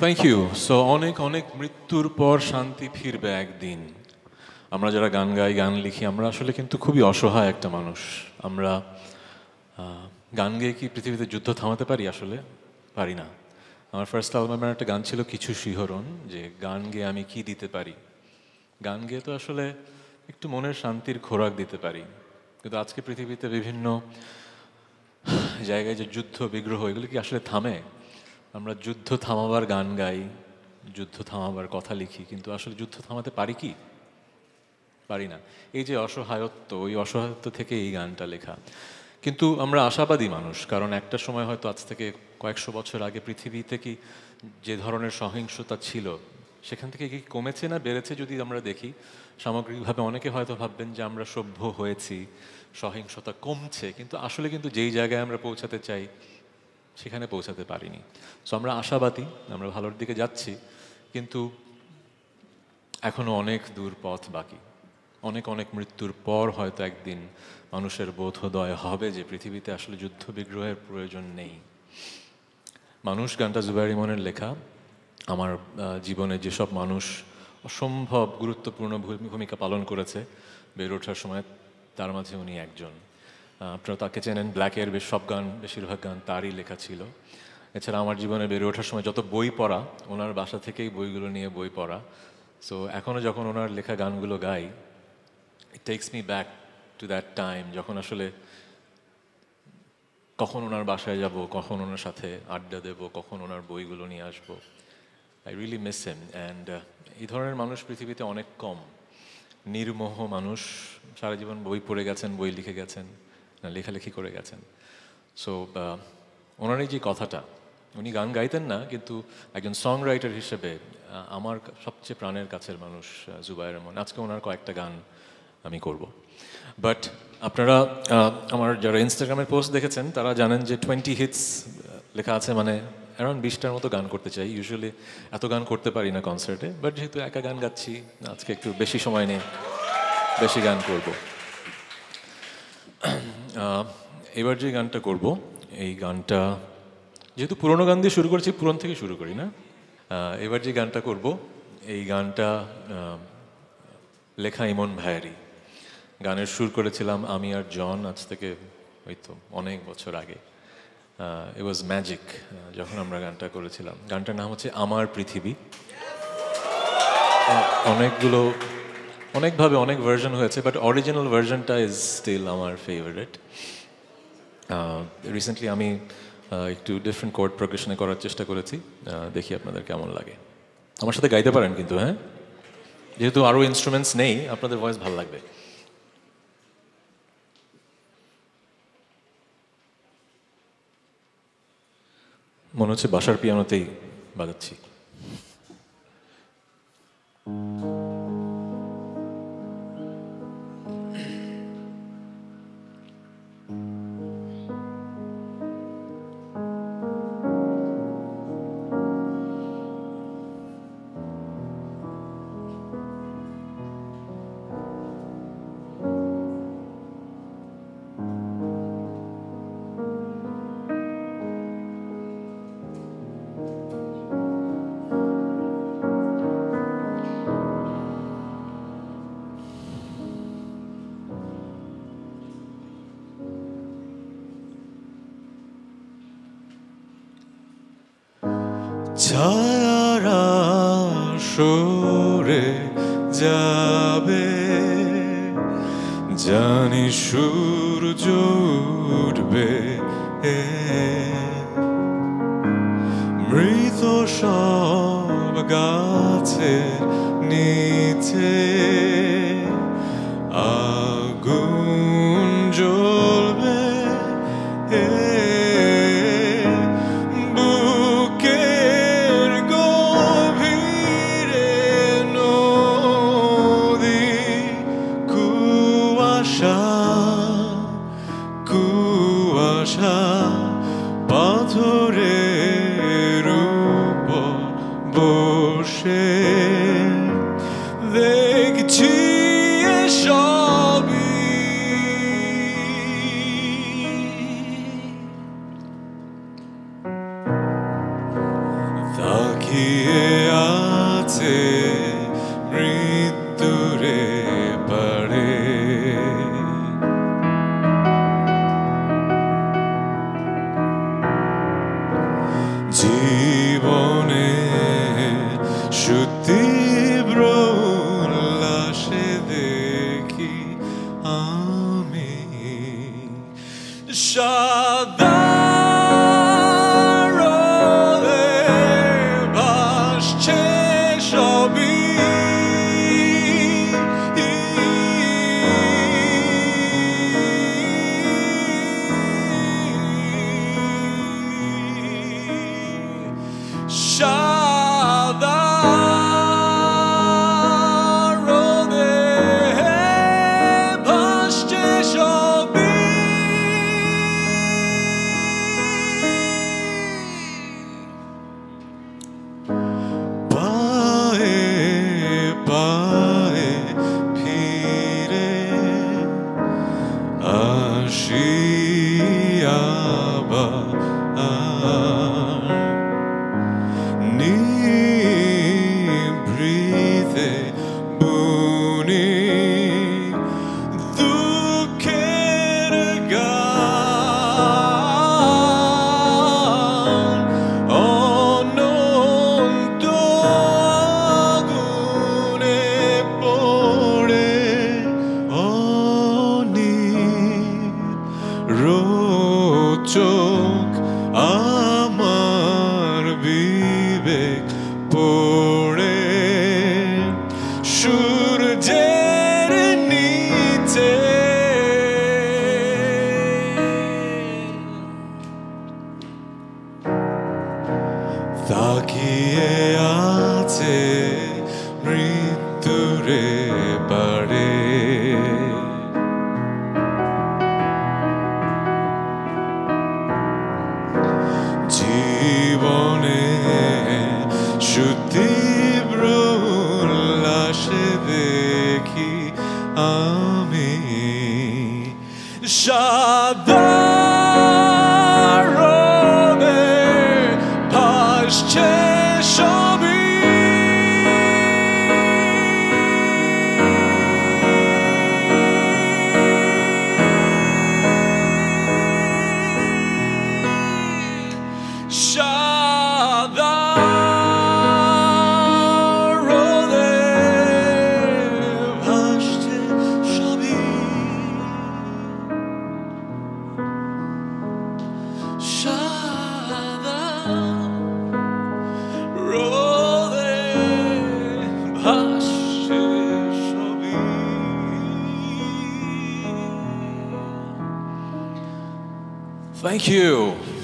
Thank you. So অনেক অনেক মৃত্যুর পর শান্তি ফিরবে একদিন। আমরা যারা গান গাই, গান লিখি, আমরা আসলে কিন্তু খুবই অসহায় একটা মানুষ। আমরা গান গেয়ে কি পৃথিবীতে যুদ্ধ থামাতে পারি? আসলে পারি না। আমার ফার্স্ট অ্যালবামের একটা গান ছিল কিছু শিহরণ, যে গান গেয়ে আমি কি দিতে পারি। গান গেয়ে তো আসলে একটু মনের শান্তির খোরাক দিতে পারি, কিন্তু আজকে পৃথিবীতে বিভিন্ন জায়গায় যে যুদ্ধ বিগ্রহ, এগুলো কি আসলে থামে? আমরা যুদ্ধ থামাবার গান গাই, যুদ্ধ থামাবার কথা লিখি, কিন্তু আসলে যুদ্ধ থামাতে পারি কি? পারি না। এই যে অসহায়ত্ব, ওই অসহায়ত্ব থেকে এই গানটা লেখা। কিন্তু আমরা আশাবাদী মানুষ, কারণ একটা সময় হয়তো আজ থেকে কয়েকশো বছর আগে পৃথিবীতে কি যে ধরনের সহিংসতা ছিল, সেখান থেকে কি কমেছে না বেড়েছে যদি আমরা দেখি সামগ্রিকভাবে, অনেকে হয়তো ভাববেন যে আমরা সভ্য হয়েছি, সহিংসতা কমছে, কিন্তু আসলে কিন্তু যেই জায়গায় আমরা পৌঁছাতে চাই সেখানে পৌঁছাতে পারিনি। সো আমরা আশাবাদী, আমরা ভালোর দিকে যাচ্ছি, কিন্তু এখনো অনেক দূর পথ বাকি। অনেক অনেক মৃত্যুর পর হয়তো একদিন মানুষের বোধোদয় হবে যে পৃথিবীতে আসলে যুদ্ধ বিগ্রহের প্রয়োজন নেই। মানুষ গানটা জুবায়ের ইমনের লেখা। আমার জীবনে যেসব মানুষ অসম্ভব গুরুত্বপূর্ণ ভূমিকা পালন করেছে বেড়ে ওঠার সময়, তার মাঝে উনি একজন। আপনারা তাকে চেনেন, ব্ল্যাকের সব গান, বেশিরভাগ গান তারই লেখা ছিল। এছাড়া আমার জীবনে বেড়ে ওঠার সময় যত বই পড়া, ওনার বাসা থেকেই বইগুলো নিয়ে বই পড়া। সো এখনও যখন ওনার লেখা গানগুলো গাই, it takes me back to that time, যখন আসলে কখন ওনার বাসায় যাব, কখন ওনার সাথে আড্ডা দেব, কখন ওনার বইগুলো নিয়ে আসবো। I really miss him. And এই ধরনের মানুষ পৃথিবীতে অনেক কম। নির্মোহ মানুষ, সারা জীবন বই পড়ে গেছেন, বই লিখে গেছেন, লেখালেখি করে গেছেন। সো ওনার এই যে কথাটা, উনি গান গাইতেন না, কিন্তু একজন সং রাইটার হিসেবে আমার সবচেয়ে প্রাণের কাছের মানুষ জুবায়ের রহমান। আজকে ওনার কয়েকটা গান আমি করব। বাট আপনারা আমার যারা ইনস্টাগ্রামের পোস্ট দেখেছেন তারা জানেন যে 20 হিটস লেখা আছে, মানে অ্যারাউন্ড 20টার মতো গান করতে চাই। ইউজুয়ালি এত গান করতে পারি না কনসার্টে, বাট যেহেতু একা গান গাচ্ছি, আজকে একটু বেশি সময় নিয়ে বেশি গান করব। এবার যে গানটা করব, এই গানটা যেহেতু পুরোনো গান দিয়ে শুরু করেছি, পুরনো থেকে শুরু করি না। এবার যে গানটা করব, এই গানটা লেখা ইমন ভাইয়েরই। গানের সুর করেছিলাম আমি আর জন, আজ থেকে হয়তো অনেক বছর আগে। ইট ওয়াজ ম্যাজিক যখন আমরা গানটা করেছিলাম। গানটার নাম হচ্ছে আমার পৃথিবী। অনেকগুলো অনেকভাবে অনেক ভার্জন হয়েছে, বাট অরিজিনাল ভার্জনটা ইজ স্টিল আমার ফেভারিট। রিসেন্টলি আমি একটু ডিফারেন্ট কোর্ড প্রোগ্রেশনে করার চেষ্টা করেছি, দেখি আপনাদের কেমন লাগে। আমার সাথে গাইতে পারেন কিন্তু, হ্যাঁ, যেহেতু আরও ইনস্ট্রুমেন্টস নেই, আপনাদের ভয়েস ভালো লাগবে। মনে হচ্ছে বাসার পিয়ানোতেই বাজাচ্ছি। ছায়ারা সরে যাবে, জানি সূর্য উঠবে, মৃত সব গাছের নিচে আগুন জ্বলবে, বুকের গভীরে নদী কুয়াশা কুয়াশা পাথরের উপর বসে দেখছি সবই, তাকিয়ে সাদা রোদে ভাসছে সবই সাদা রোদে ভাসছে সবই পায়ে পায়ে ফিরে আসি আবার নিভৃতে বুনি দুঃখের গান অনন্ত আগুনে পড়ে রোচক আমার বিবেক পড়ে সূর্যের নিচে তাকিয়ে আছে মৃত্যুরে পারে জীবনে সুতীব্র উল্লাসে দেখি আমি সাদা রোদে ভাসছে সবই সাদা রোদে ভাসছে সবই সাদা রোদে ভাসছে সবই Thank you.